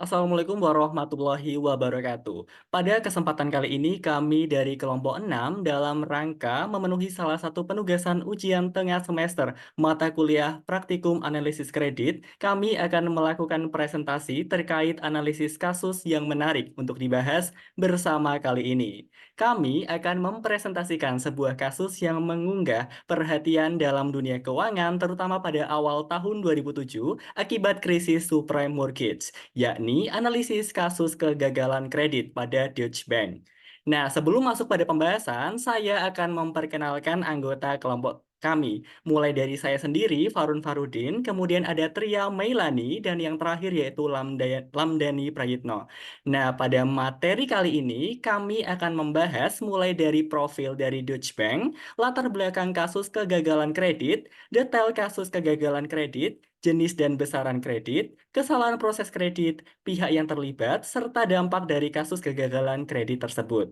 Assalamualaikum warahmatullahi wabarakatuh. Pada kesempatan kali ini, kami dari kelompok 6 dalam rangka memenuhi salah satu penugasan ujian tengah semester mata kuliah Praktikum Analisis Kredit, kami akan melakukan presentasi terkait analisis kasus yang menarik untuk dibahas bersama kali ini. Kami akan mempresentasikan sebuah kasus yang mengunggah perhatian dalam dunia keuangan, terutama pada awal tahun 2007 akibat krisis subprime mortgage, yakni analisis kasus kegagalan kredit pada Deutsche Bank. Nah, sebelum masuk pada pembahasan, saya akan memperkenalkan anggota kelompok kami. Mulai dari saya sendiri, Farun Farudin, kemudian ada Tria Meilani, dan yang terakhir yaitu Lamdani Prayitno. Nah, pada materi kali ini, kami akan membahas mulai dari profil dari Deutsche Bank, latar belakang kasus kegagalan kredit, detail kasus kegagalan kredit, jenis dan besaran kredit, kesalahan proses kredit, pihak yang terlibat, serta dampak dari kasus kegagalan kredit tersebut.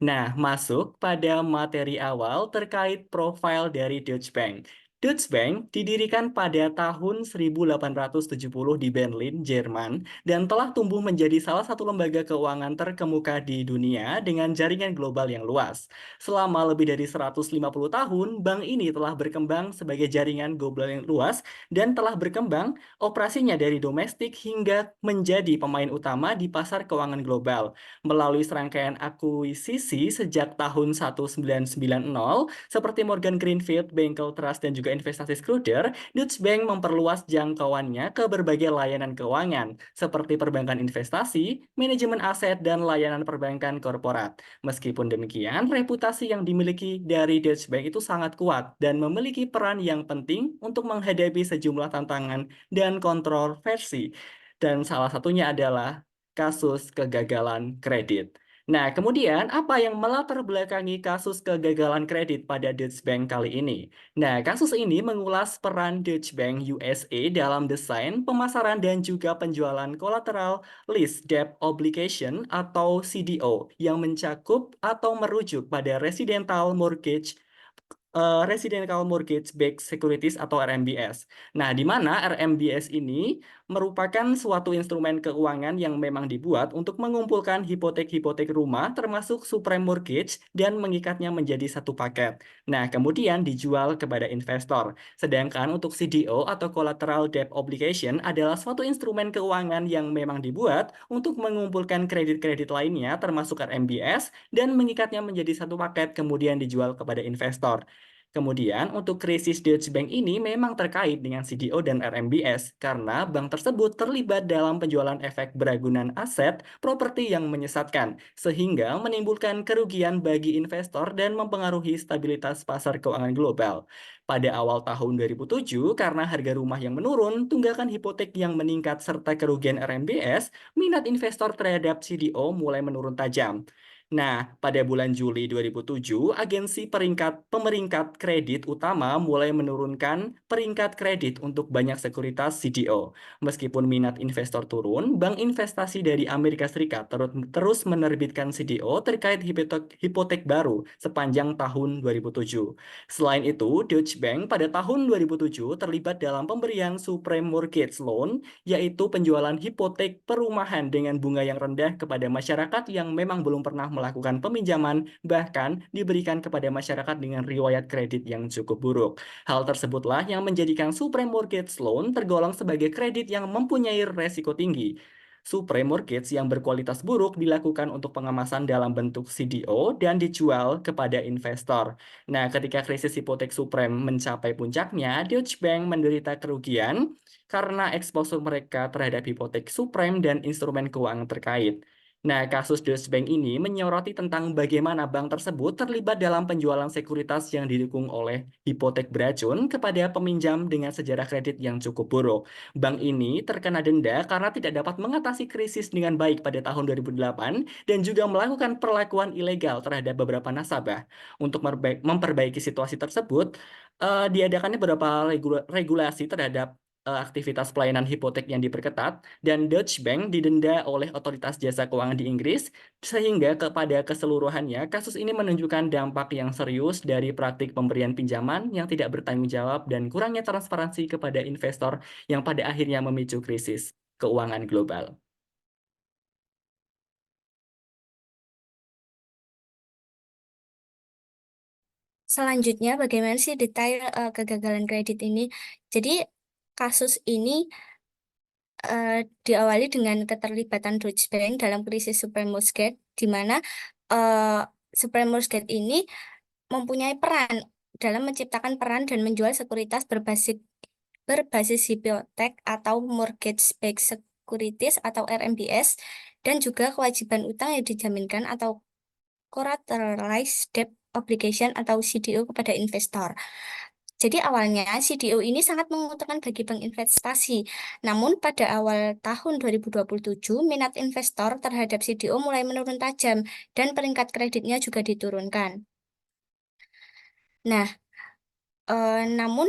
Nah, masuk pada materi awal terkait profil dari Deutsche Bank. Deutsche Bank didirikan pada tahun 1870 di Berlin, Jerman, dan telah tumbuh menjadi salah satu lembaga keuangan terkemuka di dunia dengan jaringan global yang luas. Selama lebih dari 150 tahun, bank ini telah berkembang sebagai jaringan global yang luas dan telah berkembang operasinya dari domestik hingga menjadi pemain utama di pasar keuangan global. Melalui serangkaian akuisisi sejak tahun 1990, seperti Morgan Greenfield, Bankel Trust, dan juga investasi Schroeder, Deutsche Bank memperluas jangkauannya ke berbagai layanan keuangan, seperti perbankan investasi, manajemen aset, dan layanan perbankan korporat. Meskipun demikian, reputasi yang dimiliki dari Deutsche Bank itu sangat kuat dan memiliki peran yang penting untuk menghadapi sejumlah tantangan dan kontroversi. Dan salah satunya adalah kasus kegagalan kredit. Nah, kemudian apa yang melatar belakangi kasus kegagalan kredit pada Deutsche Bank kali ini? Nah, kasus ini mengulas peran Deutsche Bank USA dalam desain, pemasaran, dan juga penjualan collateral list debt obligation atau CDO yang mencakup atau merujuk pada Residential Mortgage Backed Securities atau RMBS. Nah, di mana RMBS ini merupakan suatu instrumen keuangan yang memang dibuat untuk mengumpulkan hipotek-hipotek rumah termasuk subprime mortgage dan mengikatnya menjadi satu paket. Nah, kemudian dijual kepada investor. Sedangkan untuk CDO atau Collateral Debt Obligation adalah suatu instrumen keuangan yang memang dibuat untuk mengumpulkan kredit-kredit lainnya termasuk RMBS dan mengikatnya menjadi satu paket kemudian dijual kepada investor. Kemudian, untuk krisis Deutsche Bank ini memang terkait dengan CDO dan RMBS karena bank tersebut terlibat dalam penjualan efek beragunan aset properti yang menyesatkan, sehingga menimbulkan kerugian bagi investor dan mempengaruhi stabilitas pasar keuangan global. Pada awal tahun 2007, karena harga rumah yang menurun, tunggakan hipotek yang meningkat, serta kerugian RMBS, minat investor terhadap CDO mulai menurun tajam. Nah, pada bulan Juli 2007, agensi pemeringkat kredit utama mulai menurunkan peringkat kredit untuk banyak sekuritas CDO. Meskipun minat investor turun, bank investasi dari Amerika Serikat terus menerbitkan CDO terkait hipotek baru sepanjang tahun 2007. Selain itu, Deutsche Bank pada tahun 2007 terlibat dalam pemberian subprime mortgage loan, yaitu penjualan hipotek perumahan dengan bunga yang rendah kepada masyarakat yang memang belum pernah melakukan peminjaman, bahkan diberikan kepada masyarakat dengan riwayat kredit yang cukup buruk. Hal tersebutlah yang menjadikan subprime mortgage loan tergolong sebagai kredit yang mempunyai resiko tinggi. Subprime mortgage yang berkualitas buruk dilakukan untuk pengemasan dalam bentuk CDO dan dijual kepada investor. Nah, ketika krisis hipotek subprime mencapai puncaknya, Deutsche Bank menderita kerugian karena eksposur mereka terhadap hipotek subprime dan instrumen keuangan terkait. Nah, kasus Deutsche Bank ini menyoroti tentang bagaimana bank tersebut terlibat dalam penjualan sekuritas yang didukung oleh hipotek beracun kepada peminjam dengan sejarah kredit yang cukup buruk. Bank ini terkena denda karena tidak dapat mengatasi krisis dengan baik pada tahun 2008 dan juga melakukan perlakuan ilegal terhadap beberapa nasabah. Untuk memperbaiki situasi tersebut, diadakannya beberapa regulasi terhadap aktivitas pelayanan hipotek yang diperketat, dan Deutsche Bank didenda oleh otoritas jasa keuangan di Inggris, sehingga kepada keseluruhannya kasus ini menunjukkan dampak yang serius dari praktik pemberian pinjaman yang tidak bertanggung jawab dan kurangnya transparansi kepada investor yang pada akhirnya memicu krisis keuangan global. Selanjutnya, bagaimana sih detail kegagalan kredit ini? Jadi, kasus ini eh, diawali dengan keterlibatan Deutsche Bank dalam krisis subprime mortgage, di mana eh, subprime mortgage ini mempunyai peran dalam menciptakan peran dan menjual sekuritas berbasis hipotek atau mortgage-backed securities atau RMBS, dan juga kewajiban utang yang dijaminkan atau collateralized debt obligation atau CDO kepada investor. Jadi awalnya CDO ini sangat menguntungkan bagi bank investasi. Namun pada awal tahun 2027, minat investor terhadap CDO mulai menurun tajam dan peringkat kreditnya juga diturunkan. Nah, namun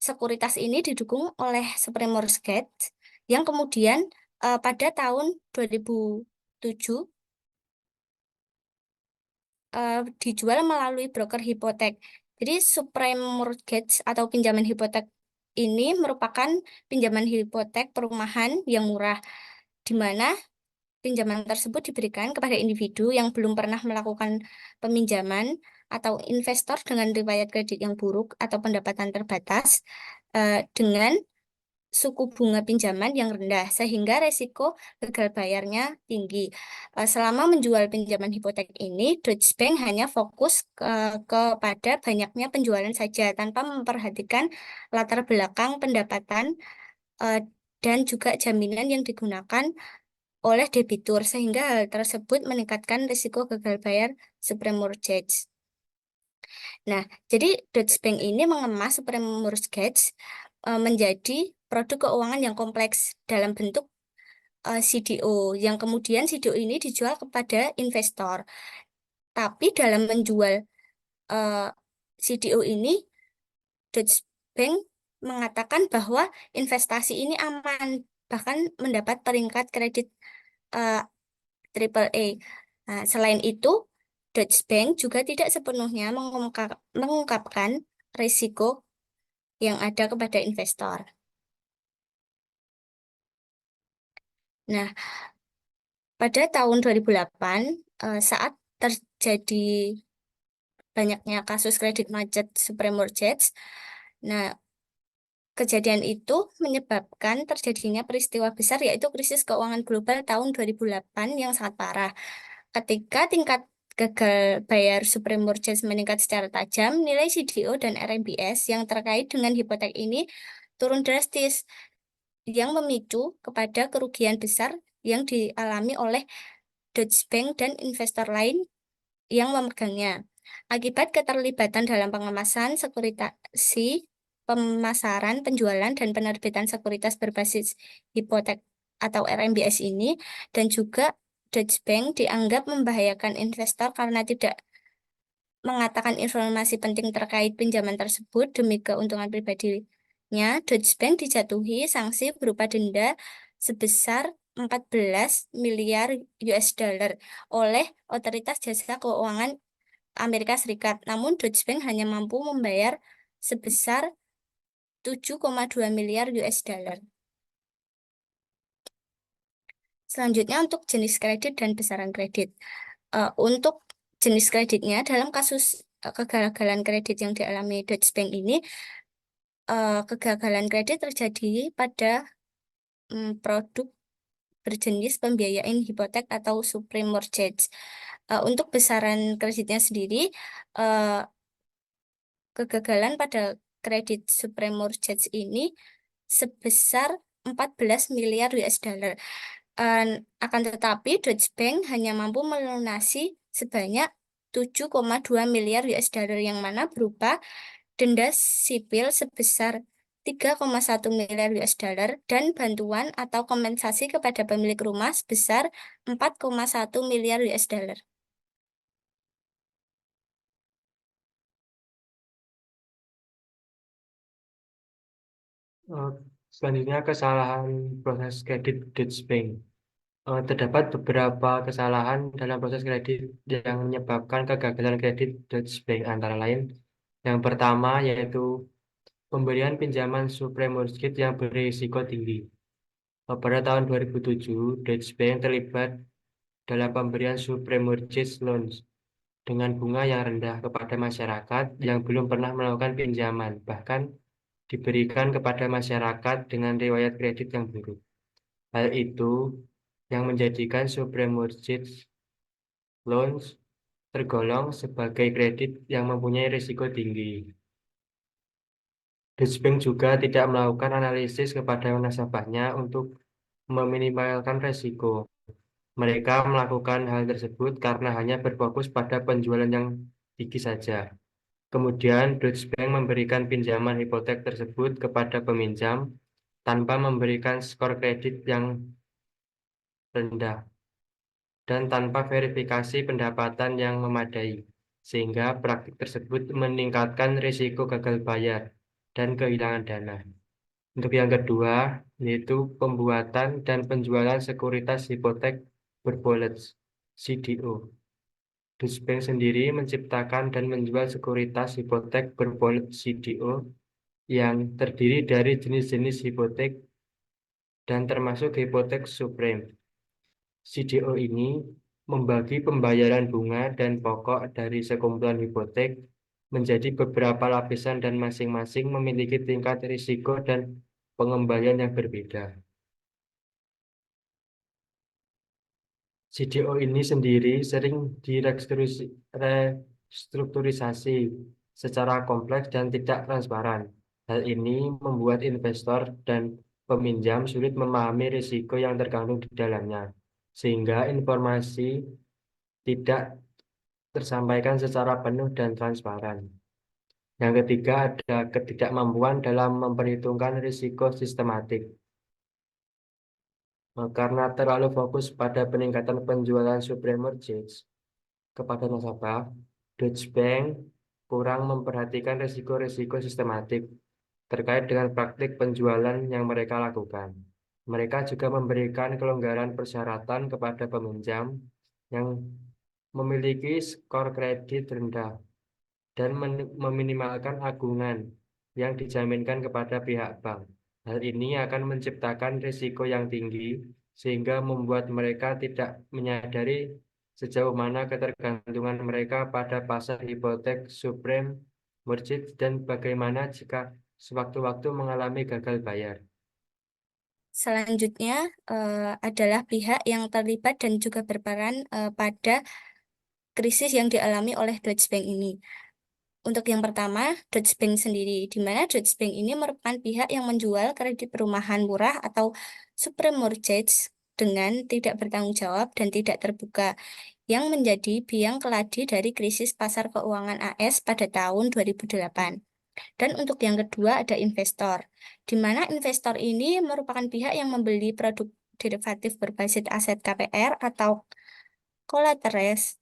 sekuritas ini didukung oleh Supreme Mortgage yang kemudian pada tahun 2007 dijual melalui broker hipotek. Jadi Supreme Mortgage atau pinjaman hipotek ini merupakan pinjaman hipotek perumahan yang murah, di mana pinjaman tersebut diberikan kepada individu yang belum pernah melakukan peminjaman atau investor dengan riwayat kredit yang buruk atau pendapatan terbatas dengan suku bunga pinjaman yang rendah sehingga resiko gagal bayarnya tinggi. Selama menjual pinjaman hipotek ini, Deutsche Bank hanya fokus kepada banyaknya penjualan saja tanpa memperhatikan latar belakang pendapatan eh, dan juga jaminan yang digunakan oleh debitur sehingga hal tersebut meningkatkan risiko gagal bayar Supreme Mortgage. Nah, jadi Deutsche Bank ini mengemas Supreme Mortgage menjadi produk keuangan yang kompleks dalam bentuk CDO, yang kemudian CDO ini dijual kepada investor. Tapi dalam menjual eh, CDO ini, Deutsche Bank mengatakan bahwa investasi ini aman, bahkan mendapat peringkat kredit eh, Triple A. Nah, selain itu, Deutsche Bank juga tidak sepenuhnya mengungkapkan risiko yang ada kepada investor. Nah, pada tahun 2008, saat terjadi banyaknya kasus kredit macet Supreme Mortgage, nah, kejadian itu menyebabkan terjadinya peristiwa besar yaitu krisis keuangan global tahun 2008 yang sangat parah. Ketika tingkat gagal bayar Supreme Mortgage meningkat secara tajam, nilai CDO dan RMBS yang terkait dengan hipotek ini turun drastis, yang memicu kepada kerugian besar yang dialami oleh Deutsche Bank dan investor lain yang memegangnya. Akibat keterlibatan dalam pengemasan sekuritasi, pemasaran, penjualan, dan penerbitan sekuritas berbasis hipotek atau RMBS ini, dan juga Deutsche Bank dianggap membahayakan investor karena tidak mengatakan informasi penting terkait pinjaman tersebut demi keuntungan pribadinya. Deutsche Bank dijatuhi sanksi berupa denda sebesar 14 miliar US dollar oleh Otoritas Jasa Keuangan Amerika Serikat. Namun Deutsche Bank hanya mampu membayar sebesar 7,2 miliar US dollar. Selanjutnya untuk jenis kredit dan besaran kredit. Untuk jenis kreditnya dalam kasus kegagalan kredit yang dialami Deutsche Bank ini, kegagalan kredit terjadi pada produk berjenis pembiayaan hipotek atau Supreme Mortgage. Untuk besaran kreditnya sendiri, eh, kegagalan pada kredit Supreme Mortgage ini sebesar 14 miliar US dollar. Eh, Akan tetapi Deutsche Bank hanya mampu melunasi sebanyak 7,2 miliar US dollar yang mana berupa denda sipil sebesar 3,1 miliar US dollar dan bantuan atau kompensasi kepada pemilik rumah sebesar 4,1 miliar US dollar. Eh, Selanjutnya kesalahan proses kredit Deutsche Bank. Terdapat beberapa kesalahan dalam proses kredit yang menyebabkan kegagalan kredit Deutsche Bank antara lain. Yang pertama yaitu pemberian pinjaman supremortgage yang berisiko tinggi. Pada tahun 2007, Deutsche Bank terlibat dalam pemberian supremortgage loans dengan bunga yang rendah kepada masyarakat yang belum pernah melakukan pinjaman, bahkan diberikan kepada masyarakat dengan riwayat kredit yang buruk. Hal itu yang menjadikan supermortgage loans tergolong sebagai kredit yang mempunyai risiko tinggi. Deutsche Bank juga tidak melakukan analisis kepada nasabahnya untuk meminimalkan risiko. Mereka melakukan hal tersebut karena hanya berfokus pada penjualan yang tinggi saja. Kemudian, Deutsche Bank memberikan pinjaman hipotek tersebut kepada peminjam tanpa memberikan skor kredit yang rendah dan tanpa verifikasi pendapatan yang memadai, sehingga praktik tersebut meningkatkan risiko gagal bayar dan kehilangan dana. Untuk yang kedua, yaitu pembuatan dan penjualan sekuritas hipotek berbolets, CDO. Deutsche Bank sendiri menciptakan dan menjual sekuritas hipotek berbolets CDO yang terdiri dari jenis-jenis hipotek dan termasuk hipotek subprime. CDO ini membagi pembayaran bunga dan pokok dari sekumpulan hipotek menjadi beberapa lapisan dan masing-masing memiliki tingkat risiko dan pengembalian yang berbeda. CDO ini sendiri sering direstrukturisasi secara kompleks dan tidak transparan. Hal ini membuat investor dan peminjam sulit memahami risiko yang terkandung di dalamnya, sehingga informasi tidak tersampaikan secara penuh dan transparan. Yang ketiga ada ketidakmampuan dalam memperhitungkan risiko sistematik. Karena terlalu fokus pada peningkatan penjualan supermortgage kepada nasabah, Deutsche Bank kurang memperhatikan risiko-risiko sistematik terkait dengan praktik penjualan yang mereka lakukan. Mereka juga memberikan kelonggaran persyaratan kepada peminjam yang memiliki skor kredit rendah dan meminimalkan agungan yang dijaminkan kepada pihak bank. Hal ini akan menciptakan risiko yang tinggi sehingga membuat mereka tidak menyadari sejauh mana ketergantungan mereka pada pasar hipotek subprime mortgage dan bagaimana jika sewaktu-waktu mengalami gagal bayar. Selanjutnya adalah pihak yang terlibat dan juga berperan pada krisis yang dialami oleh Deutsche Bank ini. Untuk yang pertama, Deutsche Bank sendiri, di mana Deutsche Bank ini merupakan pihak yang menjual kredit perumahan murah atau supermortgage dengan tidak bertanggung jawab dan tidak terbuka, yang menjadi biang keladi dari krisis pasar keuangan AS pada tahun 2008. Dan untuk yang kedua ada investor, di mana investor ini merupakan pihak yang membeli produk derivatif berbasis aset KPR atau collateralized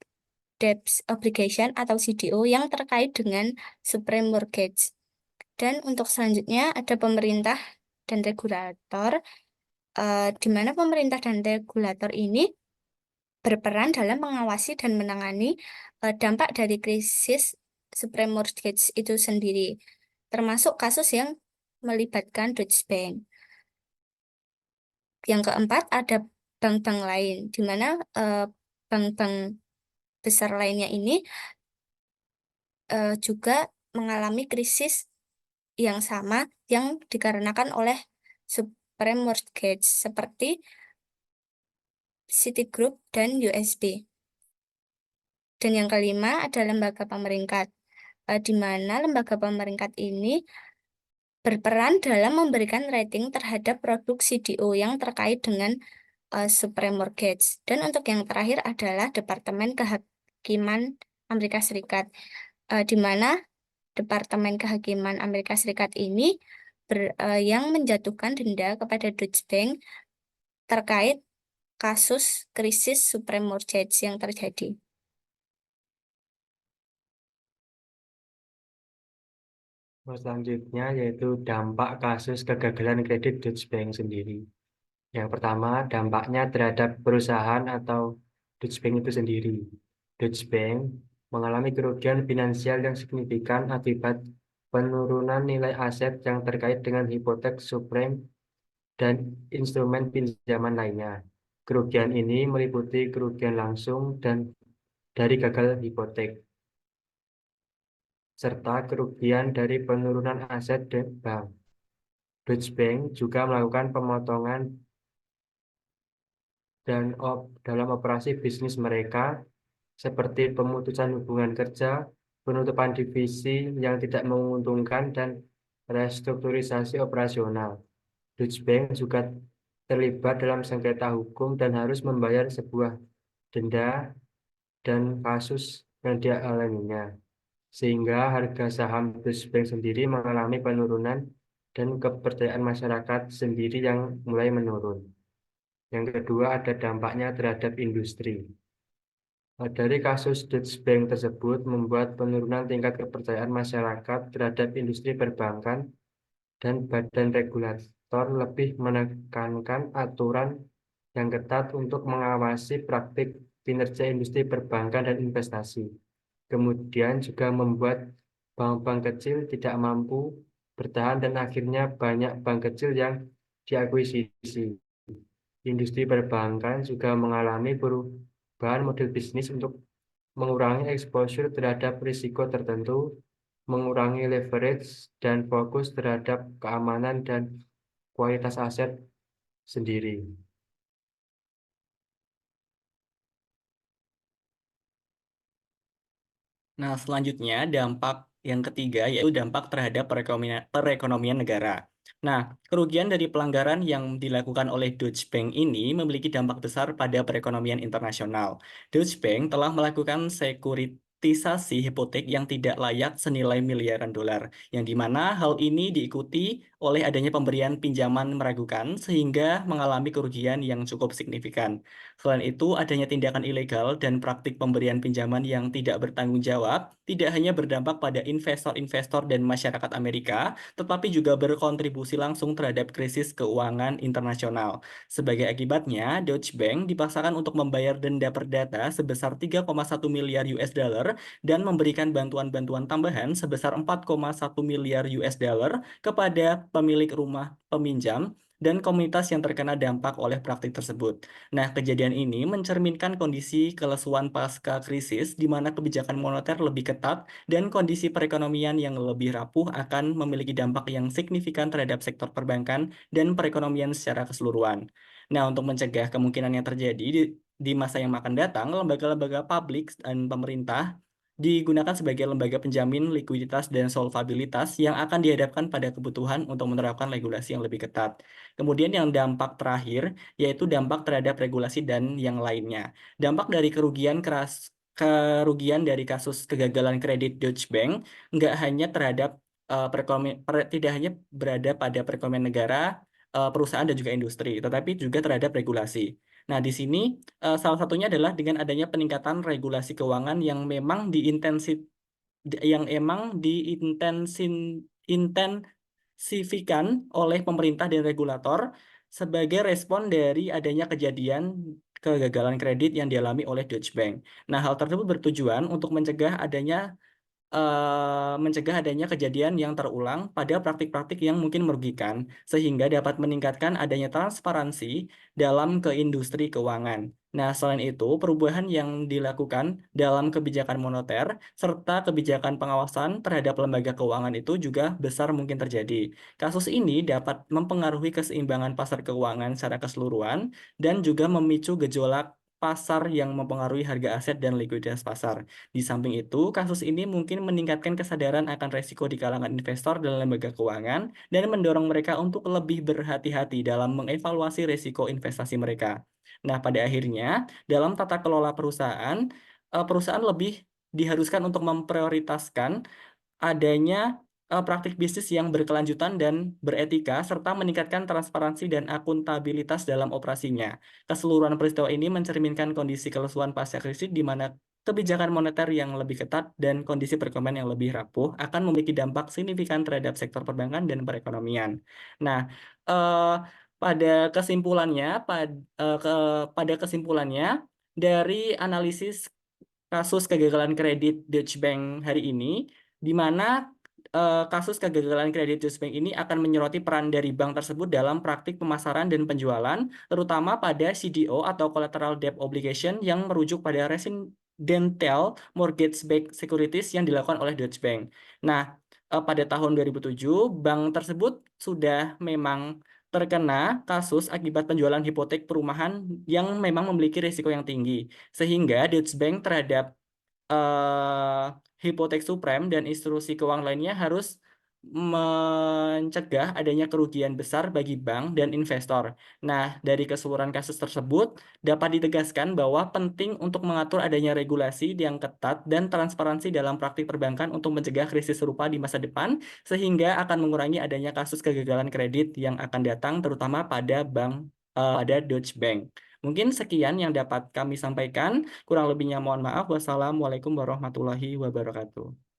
debt obligation atau CDO yang terkait dengan supreme mortgage. Dan untuk selanjutnya ada pemerintah dan regulator, di mana pemerintah dan regulator ini berperan dalam mengawasi dan menangani dampak dari krisis supreme mortgage itu sendiri, termasuk kasus yang melibatkan Deutsche Bank. Yang keempat ada bank-bank lain, di mana bank-bank besar lainnya ini juga mengalami krisis yang sama yang dikarenakan oleh supreme mortgage seperti Citigroup dan USB. Dan yang kelima ada lembaga pemeringkat, di mana lembaga pemeringkat ini berperan dalam memberikan rating terhadap produk CDO yang terkait dengan supreme mortgage. Dan untuk yang terakhir adalah Departemen Kehakiman Amerika Serikat, di mana Departemen Kehakiman Amerika Serikat ini yang menjatuhkan denda kepada Deutsche Bank terkait kasus krisis supreme mortgage yang terjadi. Selanjutnya yaitu dampak kasus kegagalan kredit Deutsche Bank sendiri. Yang pertama, dampaknya terhadap perusahaan atau Deutsche Bank itu sendiri. Deutsche Bank mengalami kerugian finansial yang signifikan akibat penurunan nilai aset yang terkait dengan hipotek subprime dan instrumen pinjaman lainnya. Kerugian ini meliputi kerugian langsung dan dari gagal hipotek, serta kerugian dari penurunan aset bank. Deutsche Bank juga melakukan pemotongan dalam operasi bisnis mereka, seperti pemutusan hubungan kerja, penutupan divisi yang tidak menguntungkan, dan restrukturisasi operasional. Deutsche Bank juga terlibat dalam sengketa hukum dan harus membayar sebuah denda dan kasus yang dialaminya, sehingga harga saham Deutsche Bank sendiri mengalami penurunan dan kepercayaan masyarakat sendiri yang mulai menurun. Yang kedua ada dampaknya terhadap industri. Dari kasus Deutsche Bank tersebut membuat penurunan tingkat kepercayaan masyarakat terhadap industri perbankan, dan badan regulator lebih menekankan aturan yang ketat untuk mengawasi praktik kinerja industri perbankan dan investasi. Kemudian juga membuat bank-bank kecil tidak mampu bertahan dan akhirnya banyak bank kecil yang diakuisisi. Industri perbankan juga mengalami perubahan model bisnis untuk mengurangi exposure terhadap risiko tertentu, mengurangi leverage, dan fokus terhadap keamanan dan kualitas aset sendiri. Nah, selanjutnya dampak yang ketiga yaitu dampak terhadap perekonomian negara. Nah, kerugian dari pelanggaran yang dilakukan oleh Deutsche Bank ini memiliki dampak besar pada perekonomian internasional. Deutsche Bank telah melakukan sekuritisasi hipotek yang tidak layak senilai miliaran dolar, yang dimana hal ini diikuti oleh adanya pemberian pinjaman meragukan sehingga mengalami kerugian yang cukup signifikan. Selain itu, adanya tindakan ilegal dan praktik pemberian pinjaman yang tidak bertanggung jawab tidak hanya berdampak pada investor-investor dan masyarakat Amerika, tetapi juga berkontribusi langsung terhadap krisis keuangan internasional. Sebagai akibatnya, Deutsche Bank dipaksakan untuk membayar denda perdata sebesar 3,1 miliar US dollar dan memberikan bantuan-bantuan tambahan sebesar 4,1 miliar US dollar kepada pemilik rumah peminjam dan komunitas yang terkena dampak oleh praktik tersebut. Nah, kejadian ini mencerminkan kondisi kelesuan pasca krisis di mana kebijakan moneter lebih ketat dan kondisi perekonomian yang lebih rapuh akan memiliki dampak yang signifikan terhadap sektor perbankan dan perekonomian secara keseluruhan. Nah, untuk mencegah kemungkinan yang terjadi di masa yang akan datang, lembaga-lembaga publik dan pemerintah digunakan sebagai lembaga penjamin likuiditas dan solvabilitas yang akan dihadapkan pada kebutuhan untuk menerapkan regulasi yang lebih ketat. Kemudian yang dampak terakhir yaitu dampak terhadap regulasi dan yang lainnya. Dampak dari kerugian dari kasus kegagalan kredit Deutsche Bank nggak hanya terhadap tidak hanya berada pada perekonomian negara, perusahaan dan juga industri, tetapi juga terhadap regulasi. Nah, di sini salah satunya adalah dengan adanya peningkatan regulasi keuangan yang memang intensifikan oleh pemerintah dan regulator sebagai respon dari adanya kejadian kegagalan kredit yang dialami oleh Deutsche Bank. Nah, hal tersebut bertujuan untuk mencegah adanya kejadian yang terulang pada praktik-praktik yang mungkin merugikan, sehingga dapat meningkatkan adanya transparansi dalam ke industri keuangan. Nah, selain itu, perubahan yang dilakukan dalam kebijakan moneter serta kebijakan pengawasan terhadap lembaga keuangan itu juga besar mungkin terjadi. Kasus ini dapat mempengaruhi keseimbangan pasar keuangan secara keseluruhan dan juga memicu gejolak pasar yang mempengaruhi harga aset dan likuiditas pasar. Di samping itu, kasus ini mungkin meningkatkan kesadaran akan resiko di kalangan investor dan lembaga keuangan dan mendorong mereka untuk lebih berhati-hati dalam mengevaluasi resiko investasi mereka. Nah, pada akhirnya, dalam tata kelola perusahaan, perusahaan lebih diharuskan untuk memprioritaskan adanya praktik bisnis yang berkelanjutan dan beretika, serta meningkatkan transparansi dan akuntabilitas dalam operasinya. Keseluruhan peristiwa ini mencerminkan kondisi kelesuan pasca krisis di mana kebijakan moneter yang lebih ketat dan kondisi perekonomian yang lebih rapuh akan memiliki dampak signifikan terhadap sektor perbankan dan perekonomian. Nah, eh, pada kesimpulannya, pada kesimpulannya dari analisis kasus kegagalan kredit Deutsche Bank hari ini, di mana kasus kegagalan kredit Deutsche Bank ini akan menyoroti peran dari bank tersebut dalam praktik pemasaran dan penjualan, terutama pada CDO atau Collateral Debt Obligation yang merujuk pada dental mortgage-backed securities yang dilakukan oleh Deutsche Bank. Nah, pada tahun 2007, bank tersebut sudah memang terkena kasus akibat penjualan hipotek perumahan yang memang memiliki risiko yang tinggi. Sehingga Deutsche Bank terhadap eh, hipotek supreme dan institusi keuangan lainnya harus mencegah adanya kerugian besar bagi bank dan investor. Nah, dari keseluruhan kasus tersebut dapat ditegaskan bahwa penting untuk mengatur adanya regulasi yang ketat dan transparansi dalam praktik perbankan untuk mencegah krisis serupa di masa depan, sehingga akan mengurangi adanya kasus kegagalan kredit yang akan datang, terutama pada pada Deutsche Bank. Mungkin sekian yang dapat kami sampaikan. Kurang lebihnya mohon maaf. Wassalamualaikum warahmatullahi wabarakatuh.